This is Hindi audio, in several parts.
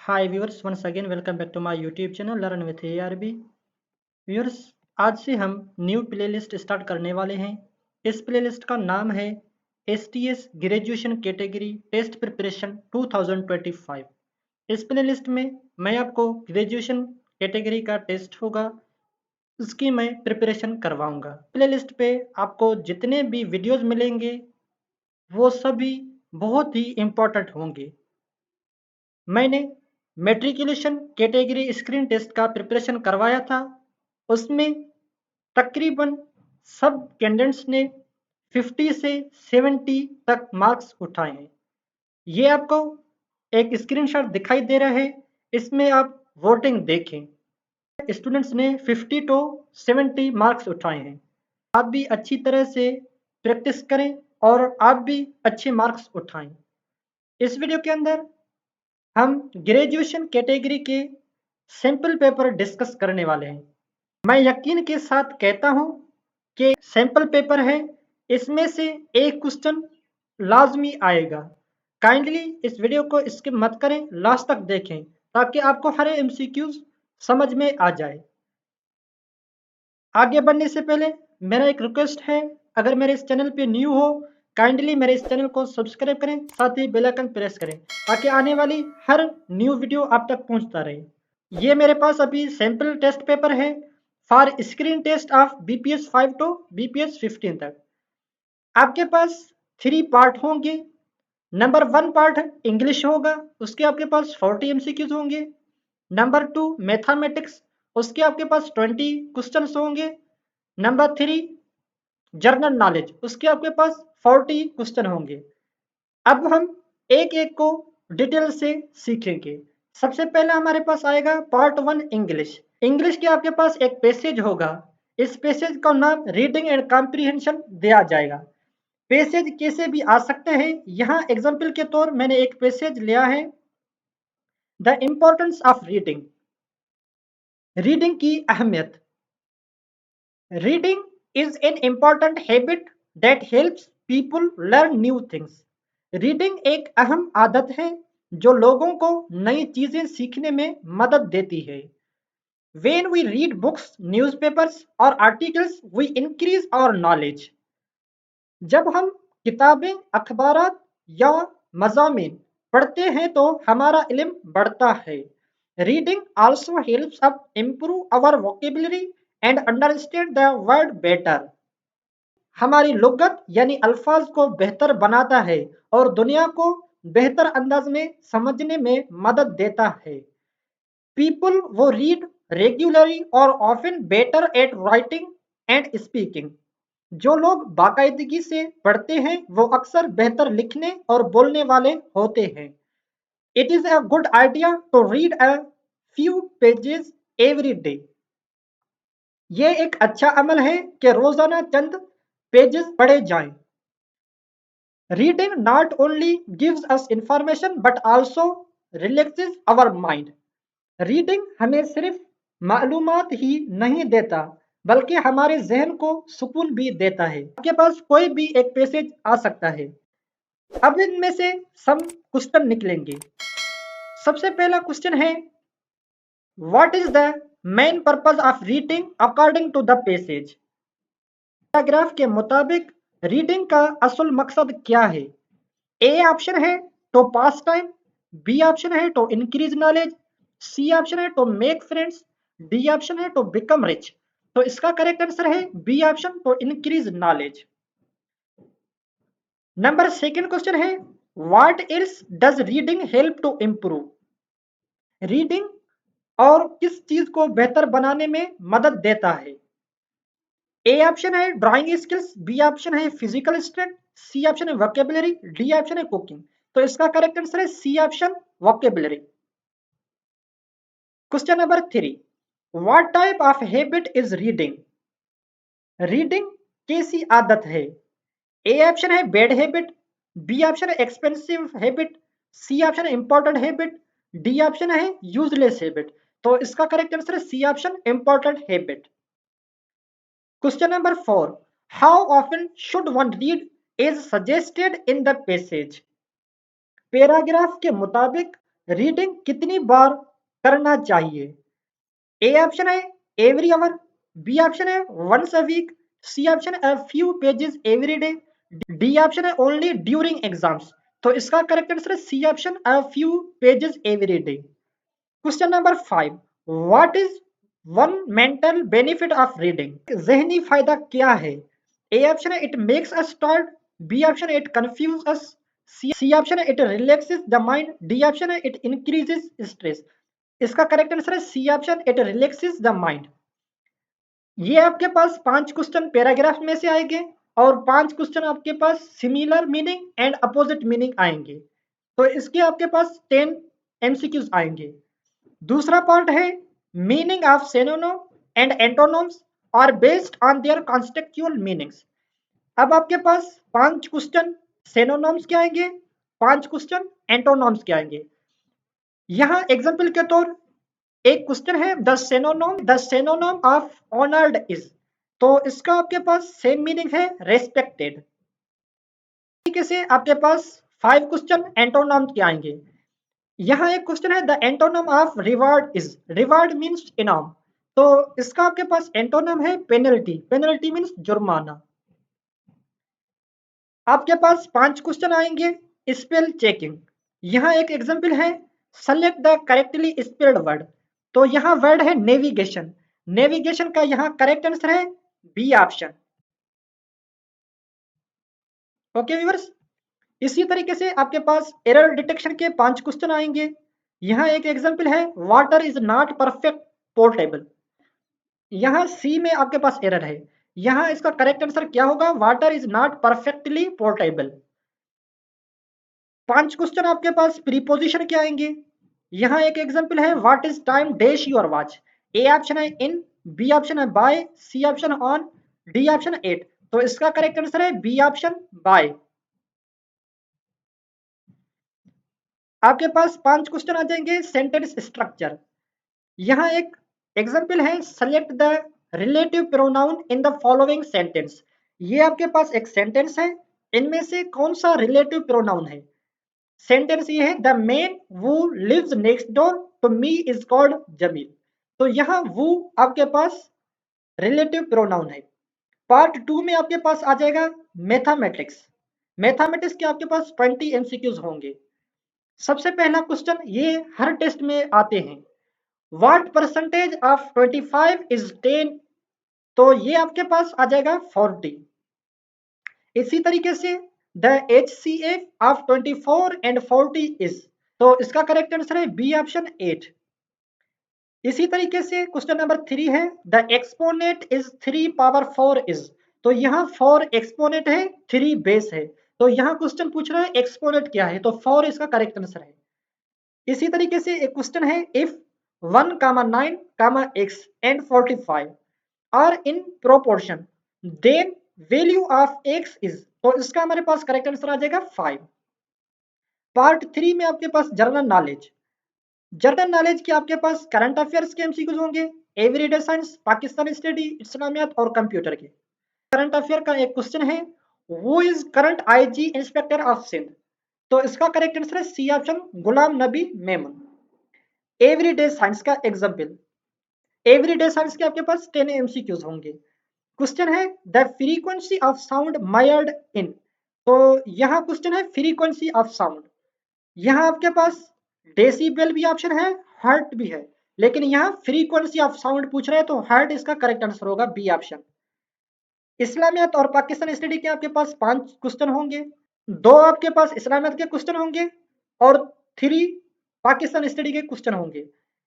Hi viewers, once again welcome back to my YouTube channel Learn with ARB। Viewers, आज से हम न्यू प्लेलिस्ट स्टार्ट करने वाले हैं। इस प्लेलिस्ट का नाम है STS graduation category test preparation 2025। इस प्लेलिस्ट में मैं आपको ग्रेजुएशन कैटेगरी का टेस्ट होगा उसकी मैं प्रिपरेशन करवाऊंगा। प्लेलिस्ट पे आपको जितने भी वीडियोस मिलेंगे वो सभी बहुत ही इम्पोर्टेंट होंगे। मैंने मैट्रिकुलेशन कैटेगरी स्क्रीन टेस्ट का प्रिपरेशन करवाया था। उसमें तकरीबन सब कैंडिडेट्स ने 50 से 70 तक मार्क्स उठाए हैं। ये आपको एक स्क्रीनशॉट दिखाई दे रहा है, इसमें आप वोटिंग देखें। स्टूडेंट्स ने 50 टू 70 मार्क्स उठाए हैं। आप भी अच्छी तरह से प्रैक्टिस करें और आप भी अच्छे मार्क्स उठाएं। इस वीडियो के अंदर हम ग्रेजुएशन कैटेगरी के सैंपल पेपर डिस्कस करने वाले हैं। मैं यकीन के साथ कहता हूं कि सैंपल पेपर है, इसमें से एक क्वेश्चन लाजमी आएगा। काइंडली इस वीडियो को स्किप मत करें, लास्ट तक देखें ताकि आपको हर एमसीक्यूज समझ में आ जाए। आगे बढ़ने से पहले मेरा एक रिक्वेस्ट है, अगर मेरे इस चैनल पे न्यू हो काइंडली मेरे इस चैनल को सब्सक्राइब करें, साथ ही बेल आइकन प्रेस करें ताकि आने वाली हर न्यू वीडियो आप तक पहुंचता रहे। ये मेरे पास अभी सैंपल टेस्ट पेपर है for screen test of BPS 5 to BPS 15 तक। आपके पास 3 पार्ट होंगे। नंबर 1 पार्ट इंग्लिश होगा, उसके आपके पास 40 MCQs होंगे। नंबर 2 मैथमेटिक्स, उसके आपके पास 20 क्वेश्चंस होंगे। नंबर 3 जनरल नॉलेज, उसके आपके पास 40 क्वेश्चन होंगे। अब हम एक एक को डिटेल से सीखेंगे। सबसे पहले हमारे पास आएगा पार्ट 1 इंग्लिश। इंग्लिश के आपके पास एक पैसेज होगा, इस पैसेज का नाम रीडिंग एंड कॉम्प्रिहेंशन दिया जाएगा। पैसेज कैसे भी आ सकते हैं, यहाँ एग्जाम्पल के तौर मैंने एक पैसेज लिया है, the importance of reading. Reading की अहमियत। Reading is an important habit that helps people learn new things. Reading एक अहम आदत है जो लोगों को नई चीजें सीखने में मदद देती है। When we read books, newspapers or articles, we increase our knowledge. जब हम किताबें, अखबारात या मज़ामीन पढ़ते हैं तो हमारा इल्म बढ़ता है। Reading also helps us improve our vocabulary and understand the world better. हमारी लुगत यानी अल्फाज को बेहतर बनाता है और दुनिया को बेहतर अंदाज में समझने में मदद देता है। People who read regularly are often better at writing and speaking. जो लोग बाकायदगी से पढ़ते हैं वो अक्सर बेहतर लिखने और बोलने वाले होते हैं। It is a good idea to read a few pages every day. ये एक अच्छा अमल है कि रोजाना चंद पेजेस पढ़े जाएं। Reading not only gives us information but also relaxes our mind. Reading हमें सिर्फ मालूमात ही नहीं देता बल्कि हमारे जहन को सुकून भी देता है। आपके पास कोई भी एक पैसेज आ सकता है। अब इनमें से सम क्वेश्चन निकलेंगे। सबसे पहला क्वेश्चन है, what is the main purpose of reading according to the passage. Paragraph के मुताबिक रीडिंग का असल मकसद क्या है। ए ऑप्शन है to pass time, B option है to increase knowledge, C option है to make friends, D option है टू बिकम रिच। तो इसका करेक्ट आंसर है B option, to increase knowledge. Number second question है, what else does reading help to improve. Reading और किस चीज को बेहतर बनाने में मदद देता है। ए ऑप्शन है ड्राइंग स्किल्स, बी ऑप्शन है फिजिकल स्ट्रेंथ, सी ऑप्शन है वोकेबुलरी, डी ऑप्शन है कुकिंग। तो इसका करेक्ट आंसर है C option, vocabulary. Question number 3, what type of habit is reading. Reading कैसी आदत है। ए ऑप्शन है बैड हैबिट, बी ऑप्शन है एक्सपेंसिव हैबिट, सी ऑप्शन है इंपॉर्टेंट हैबिट, डी ऑप्शन है यूजलेस हैबिट। तो इसका करेक्ट आंसर है C option, important habit. Question number 4, how often should one read is suggested in the passage. Paragraph के मुताबिक रीडिंग कितनी बार करना चाहिए? ए ऑप्शन है एवरी आवर, बी ऑप्शन है once a week, C option है a few pages every day, D option है ओनली ड्यूरिंग एग्जाम्स। तो इसका करेक्ट आंसर है C option a few pages every day. Question number 5, what is one mental benefit of reading? जहनी फायदा क्या है? ए ऑप्शन है it makes us tired, B option है it confuse us, C option है it relaxes the mind, D option है इट इंक्रीजेस स्ट्रेस। इसका करेक्ट आंसर है C option it relaxes the mind. ये आपके पास 5 क्वेश्चन पैराग्राफ में से आएंगे और 5 क्वेश्चन आपके पास similar meaning and opposite meaning आएंगे। तो इसके आपके पास 10 एमसीक्यूज आएंगे। दूसरा पार्ट है meaning of synonym and antonyms are based on their contextual meanings. अब आपके पास 5 क्वेश्चन सिनोनिम्स के आएंगे, 5 क्वेश्चन एंटोनिम्स के आएंगे। यहाँ एग्जांपल के तौर एक क्वेश्चन है the synonym of honoured is, तो इसका आपके पास सेम मीनिंग है रेस्पेक्टेड। तरीके से आपके पास 5 क्वेश्चन एंटोनिम के आएंगे। यहाँ एक क्वेश्चन है the antonym of reward is, reward means इनाम, तो इसका आपके पास एंटोनिम है पेनल्टी, पेनल्टी मीन्स जुर्माना। आपके पास 5 क्वेश्चन आएंगे स्पेल चेकिंग। यहाँ एक एग्जांपल है select the correctly spelled word, तो यहाँ वर्ड है नेविगेशन, नेविगेशन का यहाँ करेक्ट आंसर है बी ऑप्शन। ओके व्यूअर्स, इसी तरीके से आपके पास एरर डिटेक्शन के 5 क्वेश्चन आएंगे। यहाँ एक एग्जांपल है water is not perfect portable, यहाँ सी में आपके पास एरर है, यहाँ इसका करेक्ट आंसर क्या होगा? Water is not perfectly portable. 5 question आपके पास प्रीपोजिशन के आएंगे। यहाँ एक एग्जांपल है what is time dash your watch, A option है इन, बी ऑप्शन है by, C option on, D option 8, तो इसका करेक्ट आंसर है बी ऑप्शन बाय। आपके पास 5 क्वेश्चन आ जाएंगे सेंटेंस स्ट्रक्चर। यहाँ एक एग्जांपल है select the relative pronoun in the following sentence. ये आपके पास एक सेंटेंस है, इनमें से कौन सा रिलेटिव प्रोनाउन है? सेंटेंस ये है the man who lives next door to me is called Jamil, तो यहाँ वो आपके पास रिलेटिव प्रोनाउन है। पार्ट 2 में आपके पास आ जाएगा मैथमेटिक्स। मैथमेटिक्स के आपके पास 20 एमसीक्यूज होंगे। सबसे पहला क्वेश्चन ये हर टेस्ट में आते हैं, व्हाट परसेंटेज ऑफ 25 इज 10, तो ये आपके पास आ जाएगा 40। इसी तरीके से the HCF of 24 and 40 is, तो इसका करेक्ट आंसर है बी ऑप्शन 8। इसी तरीके से क्वेश्चन नंबर 3 है the exponent is 3 power 4 is, तो यहाँ 4 एक्सपोनेंट है, 3 बेस है, तो यहाँ क्वेश्चन पूछ रहा है एक्सपोनेंट क्या है, तो 4 इसका करेक्ट आंसर है। इसी तरीके से एक क्वेश्चन है if 1, 9, x and 45 are in proportion then value of x is, तो इसका हमारे पास करेक्ट आंसर आ जाएगा 5। पार्ट 3 में आपके पास जनरल नॉलेज, जनरल नॉलेज के आपके पास करंट अफेयर्स के एमसीक्यूज होंगे, एवरीडे साइंस, पाकिस्तान स्टडी, इस्लामियात और कंप्यूटर के। करंट अफेयर का एक क्वेश्चन है who is current IG inspector of Sindh, तो इसका करेक्ट आंसर है C option Ghulam Nabi Memon. Everyday science का एग्जांपल, एवरीडे साइंस के आपके पास 10 एमसीक्यूज होंगे। क्वेश्चन है the frequency of sound measured in, तो यहाँ क्वेश्चन है फ्रीक्वेंसी ऑफ साउंड, यहाँ आपके पास डेसिबल भी ऑप्शन है, हर्ट भी है, लेकिन यहाँ फ्रीक्वेंसी ऑफ साउंड पूछ रहे हैं तो हर्ट इसका करेक्ट आंसर होगा बी ऑप्शन। इस्लामियत और पाकिस्तान स्टडी के आपके पास 5 क्वेश्चन होंगे, 2 आपके पास इस्लामियत के क्वेश्चन होंगे और 3 पाकिस्तान स्टडी के क्वेश्चन होंगे।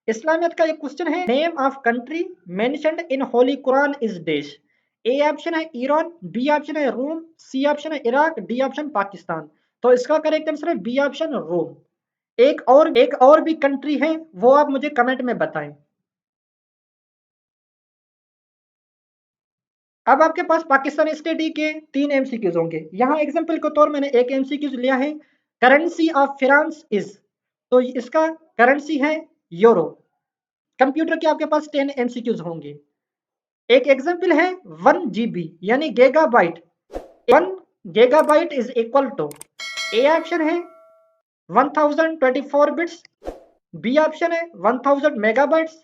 इस्लामियत का एक क्वेश्चन है name of country mentioned in Holi Quran is dash, A option है ईरान, बी ऑप्शन है रोम, सी ऑप्शन है इराक, डी ऑप्शन पाकिस्तान, तो इसका करेक्ट आंसर है बी ऑप्शन रोम। एक और भी कंट्री है वो आप मुझे कमेंट में बताएं। अब आपके पास पाकिस्तान स्टडी के 3 एमसीक्यूज होंगे। यहाँ एग्जांपल के तौर मैंने एक एमसीक्यूज लिया है करेंसी ऑफ फ्रांस इज, तो इसका करेंसी है यूरो। कंप्यूटर के आपके पास 10 एमसीक्यूज होंगे। एक एग्जांपल है 1 GB यानी gigabyte, 1 gigabyte is equal to, A option है 1024 बिट्स, बी ऑप्शन है 1000 मेगाबाइट्स,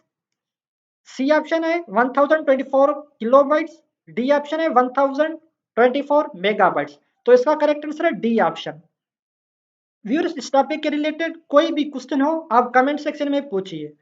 सी ऑप्शन है 1024 किलोबाइट्स, डी ऑप्शन है 1024 मेगाबाइट्स। तो इसका करेक्ट आंसर है डी ऑप्शन। व्यूअर्स, इस टॉपिक के रिलेटेड कोई भी क्वेश्चन हो आप कमेंट सेक्शन में पूछिए।